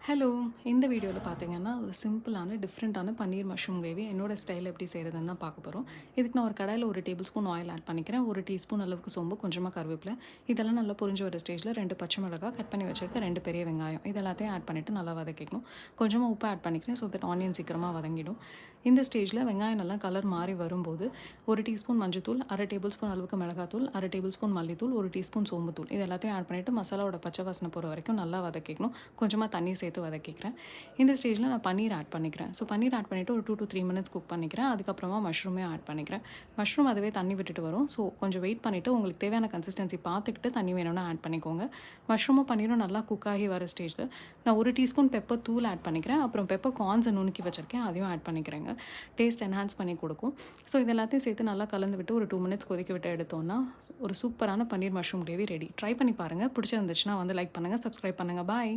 Hello! இந்த வீடியோல பார்த்தீங்கன்னா, ஒரு சிம்பிளான டிஃப்ரெண்ட்டான பன்னீர் மஷ்ரூம் கிரேவி என்னோட ஸ்டைல்ல எப்படி செய்றதுன்னு தான் பார்க்க போறோம். இதுக்கு நான் ஒரு கடாயில 1 டேபிள் ஸ்பூன் ஆயில் ஆட் பண்ணிக்கிறேன். 1 டீஸ்பூன் அளவுக்கு சோம்பு, கொஞ்சமா கருவேப்பில. இதெல்லாம் நல்லா பொரிஞ்சு வர ஸ்டேஜ்ல 2 பச்சை மிளகாய், கட் பண்ணி வச்சிருக்க 2 பெரிய வெங்காயம். இது எல்லாத்தையும் ஆட் பண்ணிட்டு நல்லா வதக்கிக்கணும். கொஞ்சமா உப்பு ஆட் பண்ணிக்கிறேன். ஸோ தட் ஆனியன் சீக்கிரமா வதங்கிடும். இந்த ஸ்டேஜ்ல வெங்காயம் நல்லா கலர் மாறி வரும்போது, 1 டீஸ்பூன் மஞ்சள்தூள், 1/2 டேபிள் ஸ்பூன் அளவுக்கு மிளகாத்தூள், 1/2 டேபிள் ஸ்பூன் மல்லித்தூள், 1 டீஸ்பூன் சோம்புத்தூள். இது எல்லாத்தையும் ஆட் பண்ணிட்டு மசாலாவோட பச்சை வாசனை போற வரைக்கும் நல்லா வதக்கிக்கணும். கொஞ்சமா தண்ணி சேர்த்து வதக்கிக்கிறேன். இந்த ஸ்டேஜில் நான் பன்னீர் ஆட் பண்ணிக்கிறேன். ஸோ பன்னீர் ஆட் பண்ணிவிட்டு ஒரு 2 to 3 மினிட்ஸ் குக் பண்ணிக்கிறேன். அதுக்கப்புறமா மஷ்ரூமே ஆட் பண்ணிக்கிறேன். மஷ்ரூம் அதுவே தண்ணி விட்டுட்டு வரும். ஸோ கொஞ்சம் வெயிட் பண்ணிவிட்டு உங்களுக்கு தேவையான கன்சிஸ்டன்சி பார்த்துக்கிட்டு தண்ணி வேணும்னா ஆட் பண்ணிக்கோங்க. மஷ்ரூமும் பன்னீரும் நல்லா குக் ஆகி வர ஸ்டேஜில் நான் 1 டீஸ்பூன் பெப்பர் தூள் ஆட் பண்ணிக்கிறேன். அப்புறம் பெப்பர் கார்ன்ஸை நுணுக்கி வச்சிருக்கேன். அதையும் ஆட் பண்ணிக்கிறேங்க. டேஸ்ட் என்ஹான்ஸ் பண்ணி கொடுக்கும். ஸோ இது எல்லாத்தையும் சேர்த்து நல்லா கலந்து விட்டு ஒரு 2 மினிட்ஸ் கொதிக்க விட்டு எடுத்தோம்னா ஒரு சூப்பரான பன்னீர் மஷ்ரூம் கிரேவி ரெடி. ட்ரை பண்ணி பாருங்கள். பிடிச்சிருந்துச்சுன்னா வந்து லைக் பண்ணுங்கள், சப்ஸ்கிரைப் பண்ணுங்கள். பாய்.